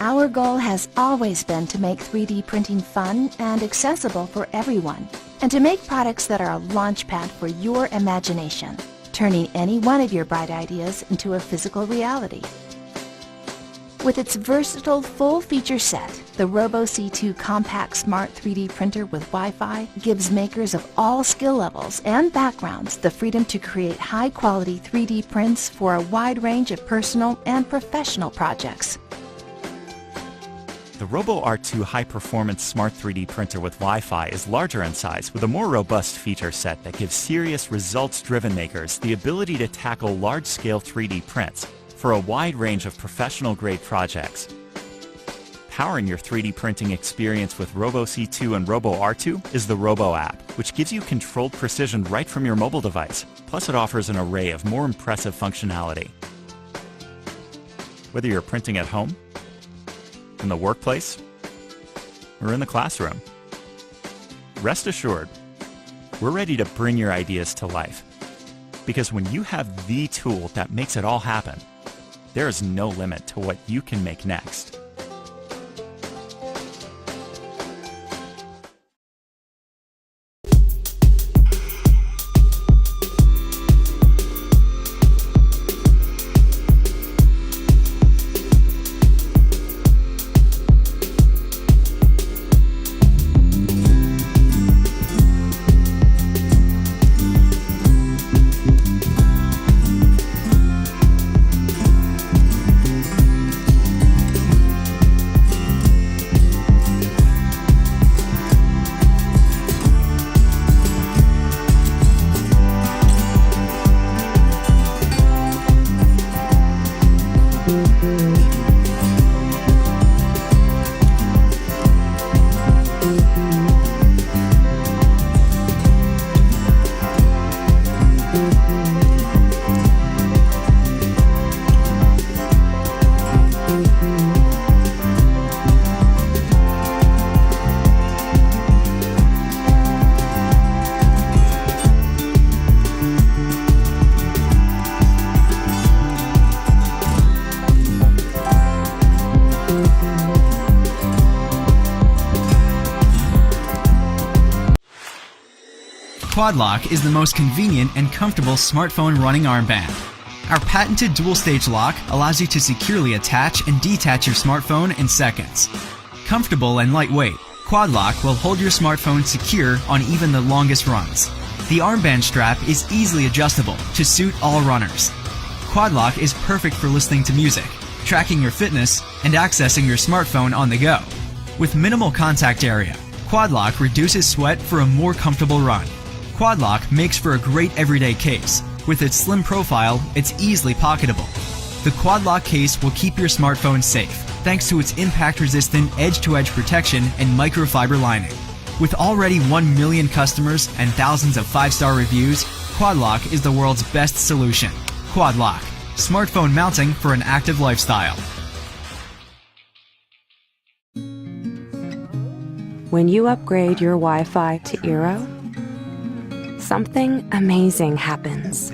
Our goal has always been to make 3D printing fun and accessible for everyone, and to make products that are a launchpad for your imagination, turning any one of your bright ideas into a physical reality. With its versatile full-feature set, the Robo C2 compact smart 3D printer with Wi-Fi gives makers of all skill levels and backgrounds the freedom to create high-quality 3D prints for a wide range of personal and professional projects. The Robo R2 high-performance smart 3D printer with Wi-Fi is larger in size with a more robust feature set that gives serious results-driven makers the ability to tackle large-scale 3D prints for a wide range of professional-grade projects. Powering your 3D printing experience with Robo C2 and Robo R2 is the Robo app, which gives you controlled precision right from your mobile device. Plus, it offers an array of more impressive functionality. Whether you're printing at home, in the workplace, or in the classroom, rest assured, we're ready to bring your ideas to life. Because when you have the tool that makes it all happen, there is no limit to what you can make next. Quad Lock is the most convenient and comfortable smartphone running armband. Our patented dual-stage lock allows you to securely attach and detach your smartphone in seconds. Comfortable and lightweight, Quad Lock will hold your smartphone secure on even the longest runs. The armband strap is easily adjustable to suit all runners. Quad Lock is perfect for listening to music, tracking your fitness, and accessing your smartphone on the go. With minimal contact area, Quad Lock reduces sweat for a more comfortable run. Quad Lock makes for a great everyday case. With its slim profile, it's easily pocketable. The Quad Lock case will keep your smartphone safe, thanks to its impact-resistant edge-to-edge protection and microfiber lining. With already 1 million customers and thousands of 5-star reviews, Quad Lock is the world's best solution. Quad Lock, smartphone mounting for an active lifestyle. When you upgrade your Wi-Fi to eero, something amazing happens.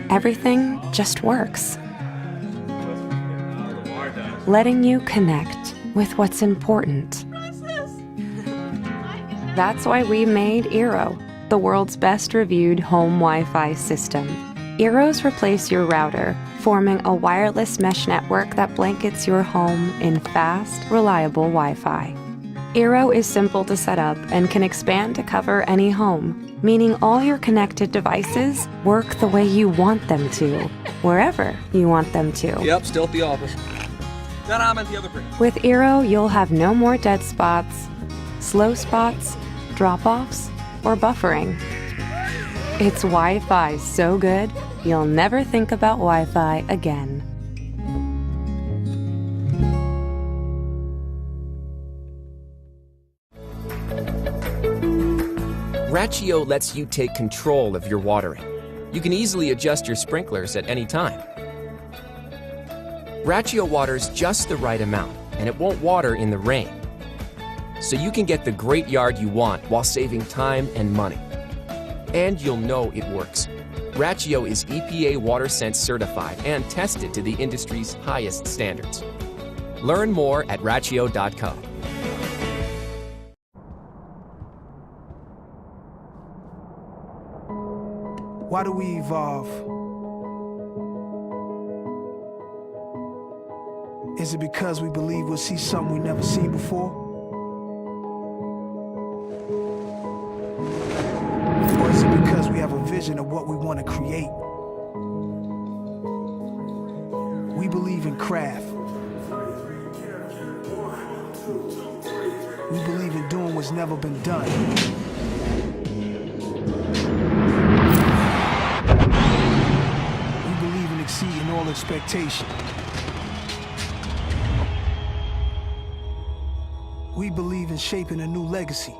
Everything just works, letting you connect with what's important. That's why we made eero, the world's best reviewed home Wi-Fi system. eeros replace your router, forming a wireless mesh network that blankets your home in fast, reliable Wi-Fi. eero is simple to set up and can expand to cover any home, meaning all your connected devices work the way you want them to, wherever you want them to. Yep, still at the office. No, I'm at the other print. With eero, you'll have no more dead spots, slow spots, drop-offs, or buffering. It's Wi-Fi so good, you'll never think about Wi-Fi again. Rachio lets you take control of your watering. You can easily adjust your sprinklers at any time. Rachio waters just the right amount, and it won't water in the rain. So you can get the great yard you want while saving time and money. And you'll know it works. Rachio is EPA WaterSense certified and tested to the industry's highest standards. Learn more at Rachio.com. Why do we evolve? Is it because we believe we'll see something we've never seen before? Or is it because we have a vision of what we want to create? We believe in craft. We believe in doing what's never been done. We believe in exceeding all expectation. We believe in shaping a new legacy.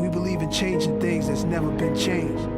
We believe in changing things that's never been changed.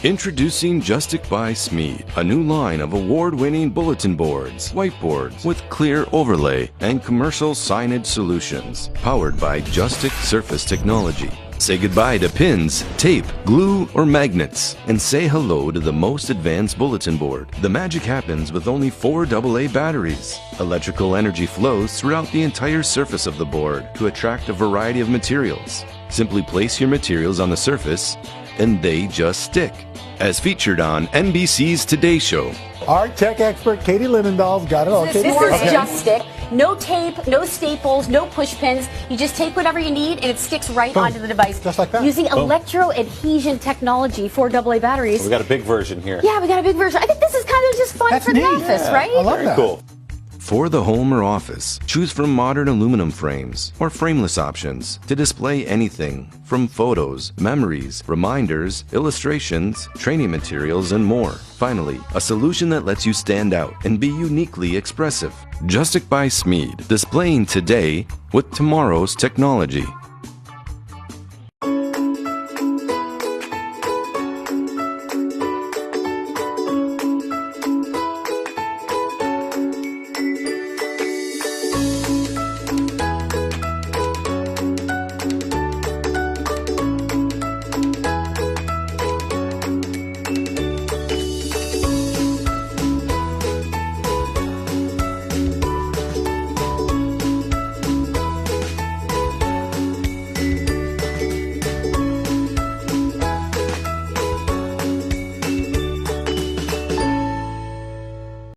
Introducing Justick by Smeed, a new line of award-winning bulletin boards, whiteboards with clear overlay and commercial signage solutions, powered by Justick Surface Technology. Say goodbye to pins, tape, glue, or magnets, and say hello to the most advanced bulletin board. The magic happens with only 4 AA batteries. Electrical energy flows throughout the entire surface of the board to attract a variety of materials. Simply place your materials on the surface, and they just stick. As featured on NBC's Today Show. Our tech expert, Katie Linendahl's got it all. This is Justick. No tape, no staples, no push pins. You just take whatever you need and it sticks right onto the device. Just like that. Using electro-adhesion technology for AA batteries. We got a big version here. Yeah, we got a big version. I think this is kind of just fun for the office, right? I love that. Cool. For the home or office, choose from modern aluminum frames or frameless options to display anything from photos, memories, reminders, illustrations, training materials, and more. Finally, a solution that lets you stand out and be uniquely expressive. Justick by Smeed, displaying today with tomorrow's technology.